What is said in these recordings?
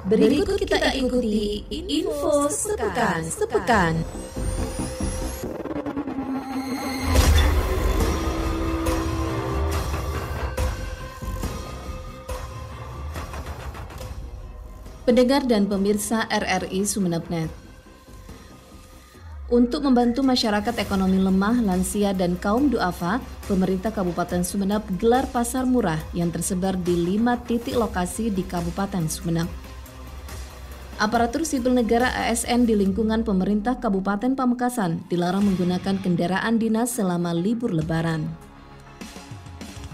Berikut kita ikuti info sepekan. Pendengar dan pemirsa RRI Sumeneb.net. Untuk membantu masyarakat ekonomi lemah, lansia, dan kaum duafa, pemerintah Kabupaten Sumeneb gelar pasar murah yang tersebar di 5 titik lokasi di Kabupaten Sumeneb. Aparatur sipil negara ASN di lingkungan pemerintah Kabupaten Pamekasan dilarang menggunakan kendaraan dinas selama libur Lebaran.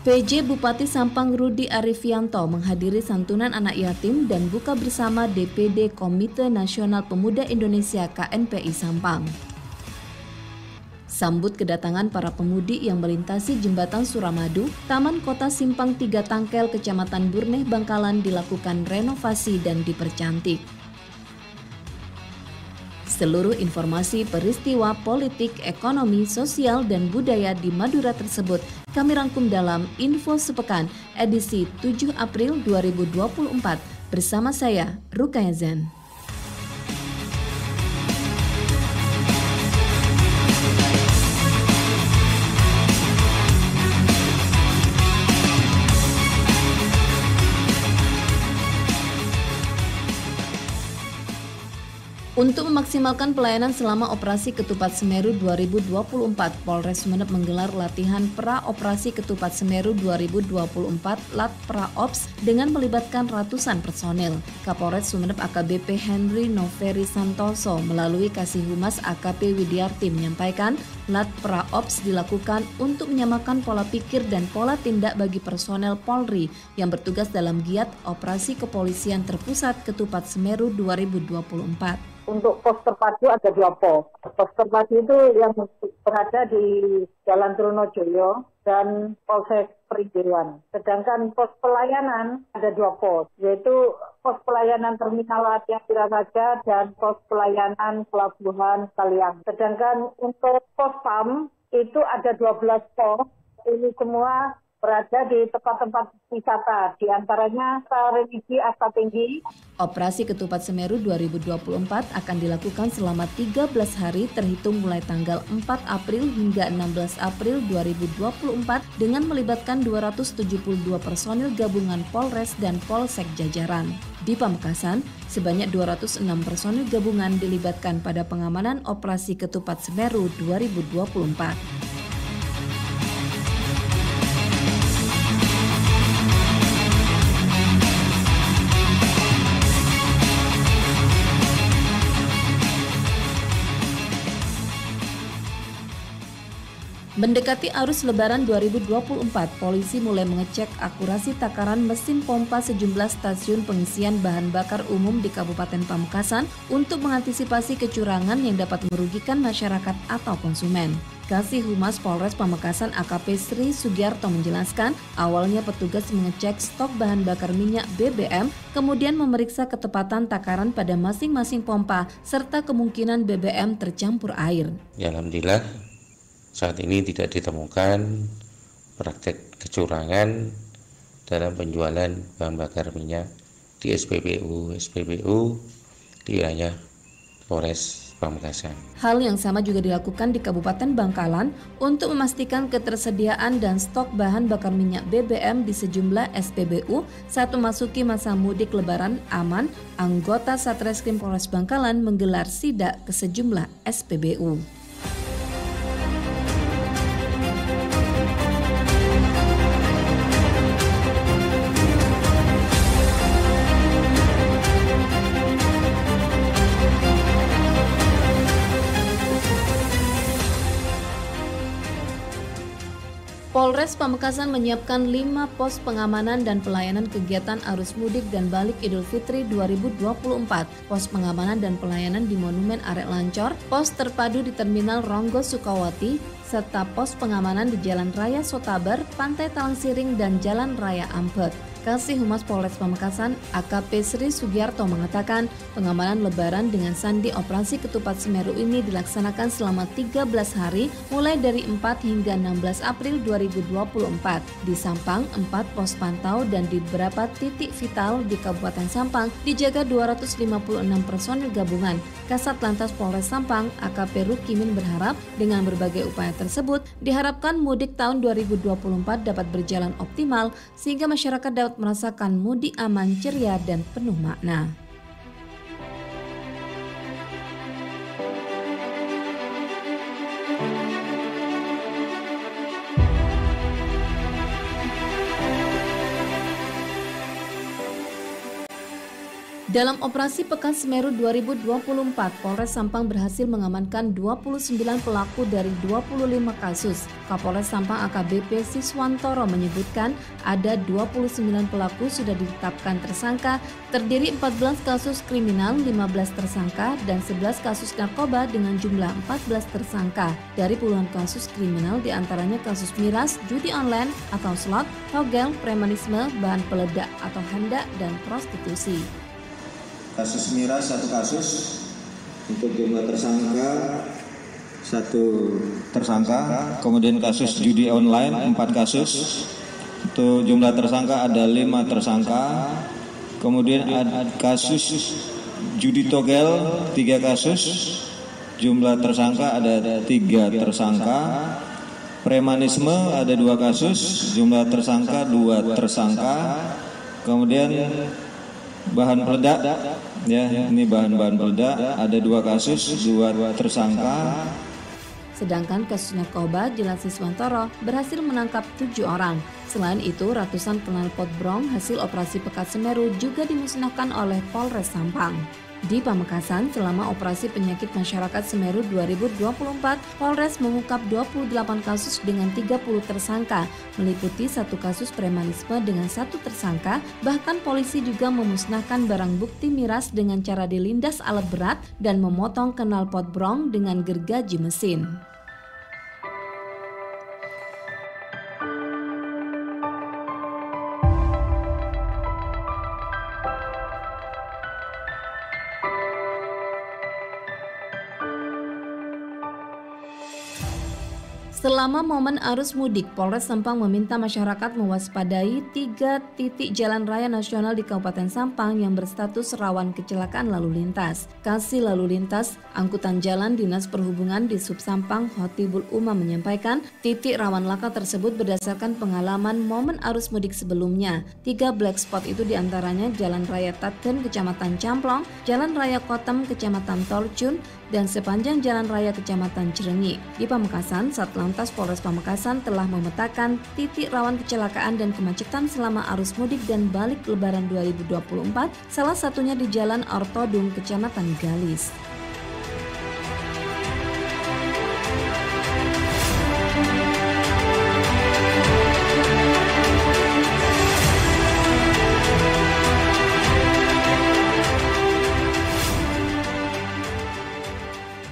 PJ Bupati Sampang Rudi Arifianto menghadiri santunan anak yatim dan buka bersama DPD Komite Nasional Pemuda Indonesia KNPI Sampang. Sambut kedatangan para pemudi yang melintasi Jembatan Suramadu, Taman Kota Simpang 3 Tangkel, Kecamatan Burneh, Bangkalan dilakukan renovasi dan dipercantik. Seluruh informasi peristiwa politik, ekonomi, sosial, dan budaya di Madura tersebut kami rangkum dalam Info Sepekan edisi 7 April 2024 bersama saya, Rukaya Zen. Untuk memaksimalkan pelayanan selama operasi Ketupat Semeru 2024, Polres Sumeneb menggelar latihan pra-operasi Ketupat Semeru 2024 Lat Praops dengan melibatkan ratusan personel. Kapolres Sumeneb AKBP Henry Noveri Santoso melalui Kasih Humas AKP Widiarti menyampaikan, Lat Praops dilakukan untuk menyamakan pola pikir dan pola tindak bagi personel Polri yang bertugas dalam giat Operasi Kepolisian Terpusat Ketupat Semeru 2024. Untuk pos terpadu ada 2 pos. Pos terpadu itu yang berada di Jalan Trunojoyo dan Polsek Perigiran. Sedangkan pos pelayanan ada 2 pos, yaitu pos pelayanan Terminal Latihan Wiraraja dan pos pelayanan Pelabuhan Kaliang. Sedangkan untuk pos PAM itu ada 12 pos. Ini semua berada di tempat-tempat wisata, di antaranya religi Asta Tinggi. Operasi Ketupat Semeru 2024 akan dilakukan selama 13 hari terhitung mulai tanggal 4 April hingga 16 April 2024 dengan melibatkan 272 personil gabungan Polres dan Polsek jajaran. Di Pamekasan, sebanyak 206 personil gabungan dilibatkan pada pengamanan Operasi Ketupat Semeru 2024. Mendekati arus Lebaran 2024, polisi mulai mengecek akurasi takaran mesin pompa sejumlah stasiun pengisian bahan bakar umum di Kabupaten Pamekasan untuk mengantisipasi kecurangan yang dapat merugikan masyarakat atau konsumen. Kasih Humas Polres Pamekasan AKP Sri Sugiarto menjelaskan, awalnya petugas mengecek stok bahan bakar minyak BBM, kemudian memeriksa ketepatan takaran pada masing-masing pompa, serta kemungkinan BBM tercampur air. Ya, alhamdulillah saat ini tidak ditemukan praktek kecurangan dalam penjualan bahan bakar minyak di SPBU di wilayah Polres Pamekasan. Hal yang sama juga dilakukan di Kabupaten Bangkalan untuk memastikan ketersediaan dan stok bahan bakar minyak BBM di sejumlah SPBU saat memasuki masa mudik Lebaran aman. Anggota Satreskrim Polres Bangkalan menggelar sidak ke sejumlah SPBU. Polres Pamekasan menyiapkan 5 pos pengamanan dan pelayanan kegiatan arus mudik dan balik Idul Fitri 2024, pos pengamanan dan pelayanan di Monumen Arek Lancor, pos terpadu di Terminal Ronggo Sukawati, serta pos pengamanan di Jalan Raya Sotabar, Pantai Talang Siring, dan Jalan Raya Ampet. Kasih Humas Polres Pamekasan AKP Sri Sugiarto mengatakan pengamanan Lebaran dengan sandi Operasi Ketupat Semeru ini dilaksanakan selama 13 hari mulai dari 4 hingga 16 April 2024. Di Sampang, 4 pos pantau dan di beberapa titik vital di Kabupaten Sampang dijaga 256 personil gabungan. Kasat Lantas Polres Sampang AKP Rukimin berharap dengan berbagai upaya tersebut diharapkan mudik tahun 2024 dapat berjalan optimal sehingga masyarakat dapat merasakan mudik aman, ceria, dan penuh makna. Dalam operasi Pekan Semeru 2024, Polres Sampang berhasil mengamankan 29 pelaku dari 25 kasus. Kapolres Sampang AKBP Siswantoro menyebutkan ada 29 pelaku sudah ditetapkan tersangka, terdiri 14 kasus kriminal, 15 tersangka, dan 11 kasus narkoba dengan jumlah 14 tersangka. Dari puluhan kasus kriminal diantaranya kasus miras, judi online atau slot, togel, premanisme, bahan peledak atau hendak, dan prostitusi. Kasus miras 1 kasus, untuk jumlah tersangka 1 tersangka, kemudian kasus judi online 4 kasus, untuk jumlah tersangka ada 5 tersangka, kemudian ada kasus judi togel 3 kasus, jumlah tersangka ada 3 tersangka, premanisme ada 2 kasus, jumlah tersangka 2 tersangka, kemudian bahan peledak, ya ini bahan-bahan peledak ada 2 kasus, 2 tersangka. Sedangkan kasus narkoba, jelas Siswantoro berhasil menangkap 7 orang. Selain itu, ratusan knalpot brong hasil operasi Pekan Semeru juga dimusnahkan oleh Polres Sampang. Di Pamekasan, selama operasi penyakit masyarakat Semeru 2024, Polres mengungkap 28 kasus dengan 30 tersangka, meliputi 1 kasus premanisme dengan 1 tersangka, bahkan polisi juga memusnahkan barang bukti miras dengan cara dilindas alat berat dan memotong knalpot brong dengan gergaji mesin. Selama momen arus mudik, Polres Sampang meminta masyarakat mewaspadai 3 titik jalan raya nasional di Kabupaten Sampang yang berstatus rawan kecelakaan lalu lintas. Kasih Lalu Lintas Angkutan Jalan Dinas Perhubungan di Sub Sampang Khotibul Umam menyampaikan titik rawan laka tersebut berdasarkan pengalaman momen arus mudik sebelumnya. 3 black spot itu diantaranya Jalan Raya Tatken Kecamatan Camplong, Jalan Raya Kotem Kecamatan Tolcun, dan sepanjang Jalan Raya Kecamatan Cirenyi. Di Pamekasan, Satlantas Polres Pamekasan telah memetakan titik rawan kecelakaan dan kemacetan selama arus mudik dan balik Lebaran 2024, salah satunya di Jalan Ortodung Kecamatan Galis.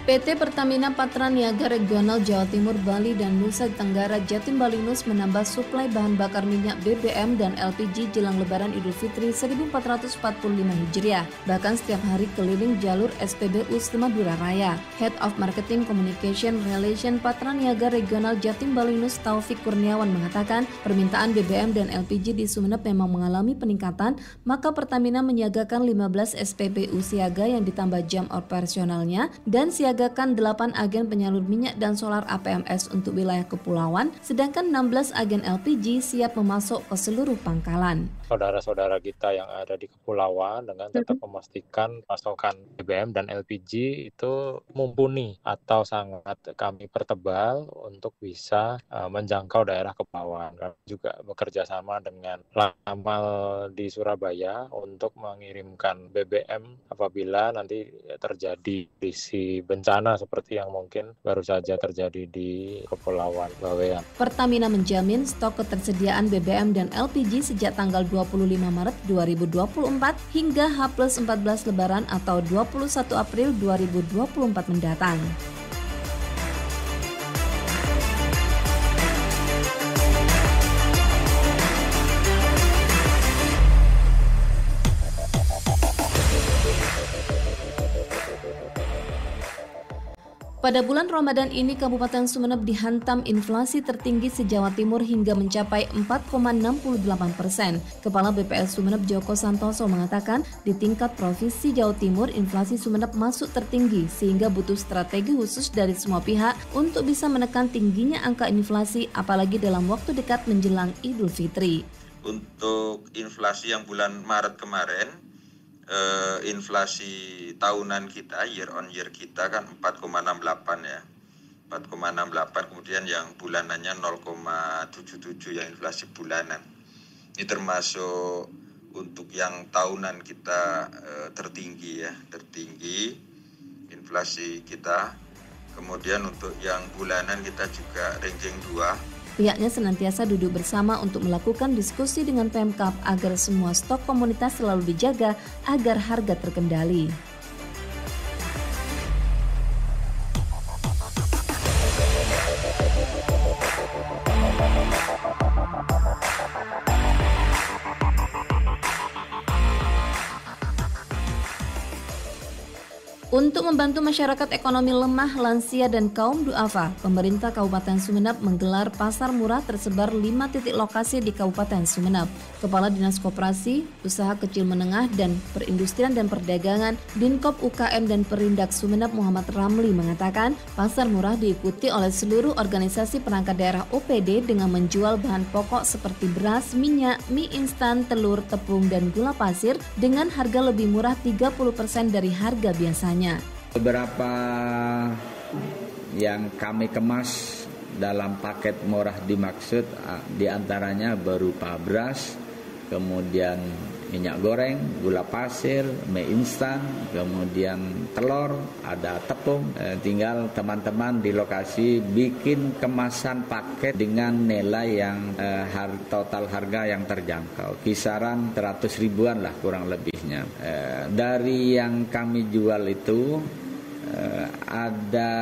PT Pertamina Patraniaga Regional Jawa Timur, Bali, dan Nusa Tenggara Jatim Balinus menambah suplai bahan bakar minyak BBM dan LPG jelang Lebaran Idul Fitri 1445 Hijriah. Bahkan setiap hari keliling jalur SPBU Madura Raya. Head of Marketing Communication Relation Patraniaga Regional Jatim Balinus Taufik Kurniawan mengatakan permintaan BBM dan LPG di Sumeneb memang mengalami peningkatan, maka Pertamina menyiagakan 15 SPBU siaga yang ditambah jam operasionalnya dan siagakan 8 agen penyalur minyak dan solar APMS untuk wilayah kepulauan, sedangkan 16 agen LPG siap memasok ke seluruh pangkalan. Saudara-saudara kita yang ada di kepulauan dengan tetap memastikan pasokan BBM dan LPG itu mumpuni atau sangat kami pertebal untuk bisa menjangkau daerah kepulauan. Kami juga bekerja sama dengan Lamal di Surabaya untuk mengirimkan BBM apabila nanti terjadi kondisi bencana seperti yang mungkin baru saja terjadi di Kepulauan Bawean. Pertamina menjamin stok ketersediaan BBM dan LPG sejak tanggal 25 Maret 2024 hingga H+14 Lebaran atau 21 April 2024 mendatang. Pada bulan Ramadan ini, Kabupaten Sumeneb dihantam inflasi tertinggi se-Jawa Timur hingga mencapai 4,68%. Kepala BPS Sumeneb Joko Santoso mengatakan, di tingkat Provinsi Jawa Timur, inflasi Sumeneb masuk tertinggi sehingga butuh strategi khusus dari semua pihak untuk bisa menekan tingginya angka inflasi, apalagi dalam waktu dekat menjelang Idul Fitri. Untuk inflasi yang bulan Maret kemarin, inflasi tahunan kita year on year kita kan 4,68 ya, 4,68, kemudian yang bulanannya 0,77 ya, inflasi bulanan. Ini termasuk untuk yang tahunan kita tertinggi ya, tertinggi inflasi kita. Kemudian untuk yang bulanan kita juga ranking 2. Pihaknya senantiasa duduk bersama untuk melakukan diskusi dengan Pemkab agar semua stok komunitas selalu dijaga agar harga terkendali. Untuk membantu masyarakat ekonomi lemah, lansia, dan kaum duafa, pemerintah Kabupaten Sumeneb menggelar pasar murah tersebar 5 titik lokasi di Kabupaten Sumeneb. Kepala Dinas Koperasi, Usaha Kecil Menengah, dan Perindustrian dan Perdagangan Dinkop UKM dan Perindak Sumeneb Muhammad Ramli mengatakan, pasar murah diikuti oleh seluruh organisasi perangkat daerah OPD dengan menjual bahan pokok seperti beras, minyak, mie instan, telur, tepung, dan gula pasir dengan harga lebih murah 30% dari harga biasanya. Beberapa yang kami kemas dalam paket murah dimaksud diantaranya berupa beras, kemudian minyak goreng, gula pasir, mie instan, kemudian telur, ada tepung. Tinggal teman-teman di lokasi bikin kemasan paket dengan nilai yang total harga yang terjangkau, kisaran 100 ribuan lah kurang lebihnya. Dari yang kami jual itu ada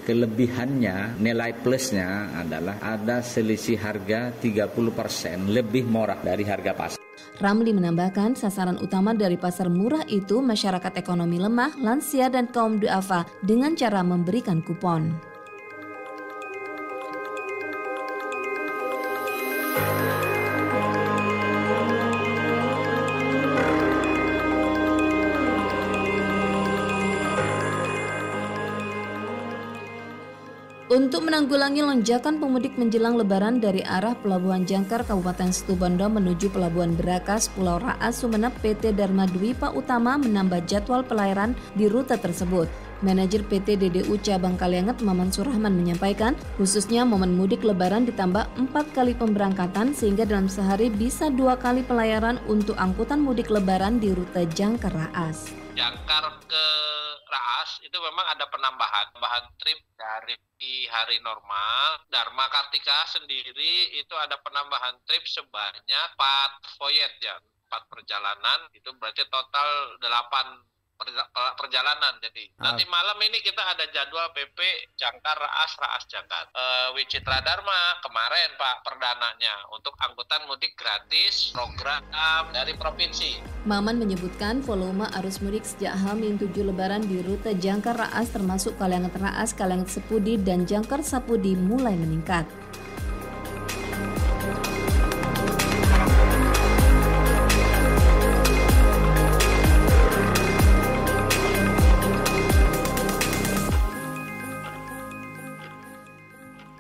kelebihannya, nilai plusnya adalah ada selisih harga 30% lebih murah dari harga pasar. Ramli menambahkan, sasaran utama dari pasar murah itu masyarakat ekonomi lemah, lansia, dan kaum duafa dengan cara memberikan kupon. Untuk menanggulangi lonjakan pemudik menjelang Lebaran dari arah Pelabuhan Jangkar Kabupaten Situbondo menuju Pelabuhan Berakas Pulau Raas Sumeneb, PT Dharma Dwipa Utama menambah jadwal pelayaran di rute tersebut. Manajer PT DDU Cabang Kalianget Maman Surahman menyampaikan, khususnya momen mudik Lebaran ditambah 4 kali pemberangkatan sehingga dalam sehari bisa 2 kali pelayaran untuk angkutan mudik Lebaran di rute Jangkar Raas. Jangkar ke Raas itu memang ada penambahan trip dari hari normal. Dharma Kartika sendiri itu ada penambahan trip sebanyak 4 voyage ya, 4 perjalanan, itu berarti total 8 perjalanan. Jadi nanti malam ini kita ada jadwal PP Jangkar Raas Jangkar. Wicitra Dharma kemarin Pak perdananya untuk angkutan mudik gratis program dari provinsi. Maman menyebutkan volume arus mudik sejak H-7 Lebaran di rute Jangkar Raas termasuk Kalianget Raas, Kalianget Sepudi, dan Jangkar Sapudi mulai meningkat.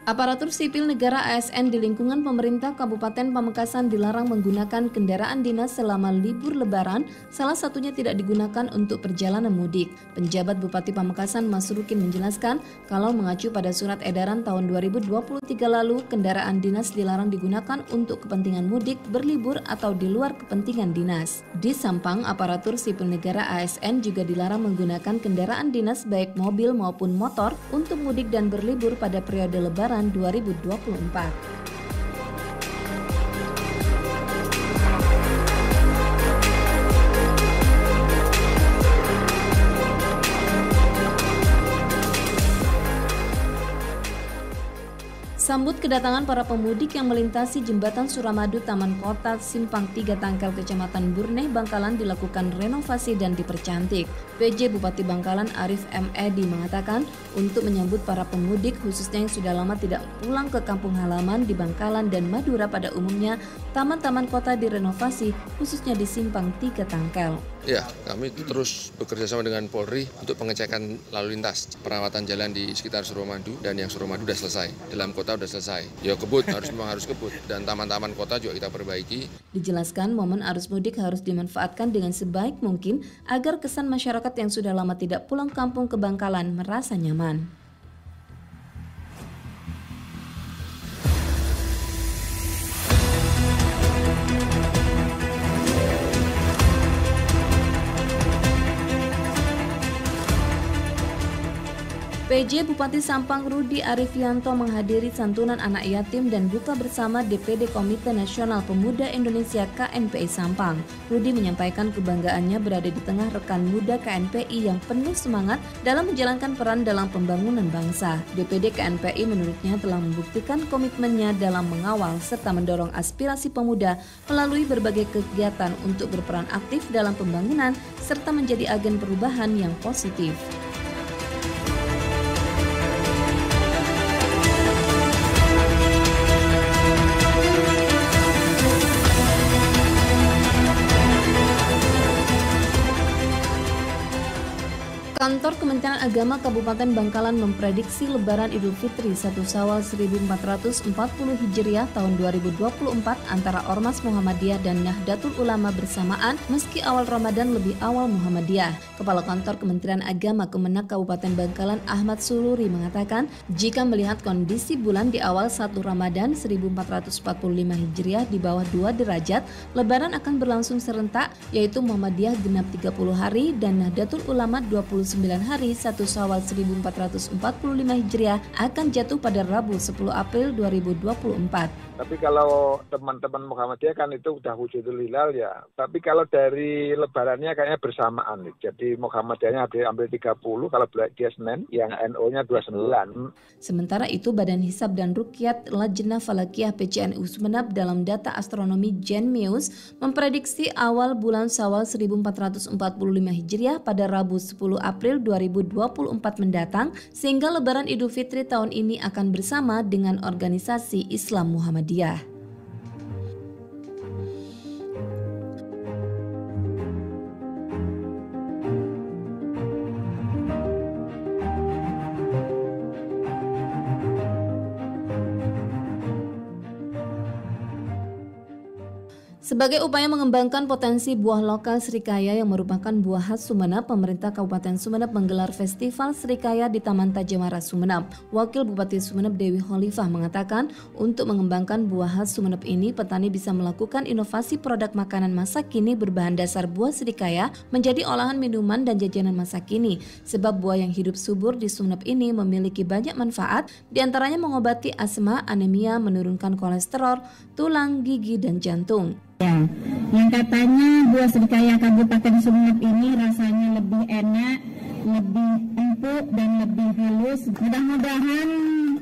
Aparatur sipil negara ASN di lingkungan pemerintah Kabupaten Pamekasan dilarang menggunakan kendaraan dinas selama libur Lebaran, salah satunya tidak digunakan untuk perjalanan mudik. Penjabat Bupati Pamekasan Mas Rukin menjelaskan, kalau mengacu pada surat edaran tahun 2023 lalu, kendaraan dinas dilarang digunakan untuk kepentingan mudik, berlibur, atau di luar kepentingan dinas. Di Sampang, aparatur sipil negara ASN juga dilarang menggunakan kendaraan dinas baik mobil maupun motor untuk mudik dan berlibur pada periode Lebaran 2024. Sambut kedatangan para pemudik yang melintasi jembatan Suramadu Taman Kota Simpang 3 Tangkel Kecamatan Burneh Bangkalan dilakukan renovasi dan dipercantik. PJ Bupati Bangkalan Arif M. Edi mengatakan untuk menyambut para pemudik khususnya yang sudah lama tidak pulang ke kampung halaman di Bangkalan dan Madura pada umumnya, taman-taman kota direnovasi khususnya di Simpang 3 Tangkel. Ya, kami terus bekerja sama dengan Polri untuk pengecekan lalu lintas, perawatan jalan di sekitar Suramadu, dan yang Suramadu sudah selesai, dalam kota sudah selesai. Ya kebut, harus kebut, dan taman-taman kota juga kita perbaiki. Dijelaskan momen arus mudik harus dimanfaatkan dengan sebaik mungkin agar kesan masyarakat yang sudah lama tidak pulang kampung ke Bangkalan merasa nyaman. PJ Bupati Sampang Rudi Arifianto menghadiri santunan anak yatim dan buka bersama DPD Komite Nasional Pemuda Indonesia KNPI Sampang. Rudi menyampaikan kebanggaannya berada di tengah rekan muda KNPI yang penuh semangat dalam menjalankan peran dalam pembangunan bangsa. DPD KNPI menurutnya telah membuktikan komitmennya dalam mengawal serta mendorong aspirasi pemuda melalui berbagai kegiatan untuk berperan aktif dalam pembangunan serta menjadi agen perubahan yang positif. Kantor Kementerian Agama Kabupaten Bangkalan memprediksi Lebaran Idul Fitri 1 Syawal 1440 Hijriah tahun 2024 antara Ormas Muhammadiyah dan Nahdlatul Ulama bersamaan meski awal Ramadan lebih awal Muhammadiyah. Kepala Kantor Kementerian Agama Kemenak Kabupaten Bangkalan Ahmad Suluri mengatakan jika melihat kondisi bulan di awal 1 Ramadan 1445 Hijriah di bawah 2 derajat, Lebaran akan berlangsung serentak yaitu Muhammadiyah genap 30 hari dan Nahdlatul Ulama 29 hari 1 Syawal 1445 Hijriah akan jatuh pada Rabu 10 April 2024. Tapi kalau teman-teman Muhammadiyah kan itu udah wujudul hilal ya. Tapi kalau dari lebarannya kayaknya bersamaan. Jadi Muhammadiyahnya ambil 30, kalau dia Senin, yang NU-nya 29. Sementara itu Badan Hisab dan Ruqyat Lajnah Falakiyah PCNU Sumeneb dalam data astronomi Genmeus memprediksi awal bulan Syawal 1445 Hijriah pada Rabu 10 April 2024 mendatang sehingga Lebaran Idul Fitri tahun ini akan bersama dengan organisasi Islam Muhammadiyah. Sebagai upaya mengembangkan potensi buah lokal Srikaya yang merupakan buah khas Sumeneb, pemerintah Kabupaten Sumeneb menggelar Festival Srikaya di Taman Tajamara Sumeneb. Wakil Bupati Sumeneb Dewi Khalifah mengatakan, untuk mengembangkan buah khas Sumeneb ini, petani bisa melakukan inovasi produk makanan masa kini berbahan dasar buah Srikaya menjadi olahan minuman dan jajanan masa kini. Sebab buah yang hidup subur di Sumeneb ini memiliki banyak manfaat, diantaranya mengobati asma, anemia, menurunkan kolesterol, tulang, gigi, dan jantung. Ya, yang katanya buah Srikaya Kabupaten Sumeneb ini rasanya lebih enak, lebih empuk dan lebih halus. Mudah-mudahan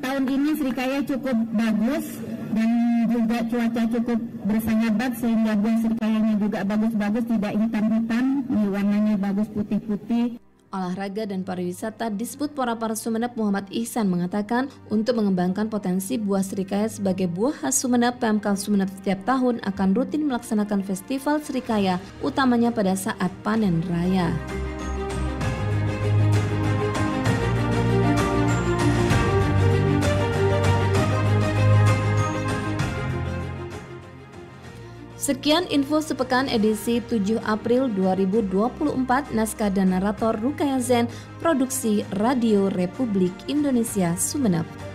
tahun ini Srikaya cukup bagus dan juga cuaca cukup bersahabat sehingga buah Srikayanya juga bagus-bagus, tidak hitam-hitam, warnanya bagus putih-putih. Olahraga dan Pariwisata Disput Porapar Sumeneb Muhammad Ihsan mengatakan untuk mengembangkan potensi buah Srikaya sebagai buah khas Sumeneb, Pemkab Sumeneb setiap tahun akan rutin melaksanakan festival Srikaya, utamanya pada saat panen raya. Sekian info sepekan edisi 7 April 2024, naskah dan narator Rukaya Zen, produksi Radio Republik Indonesia Sumeneb.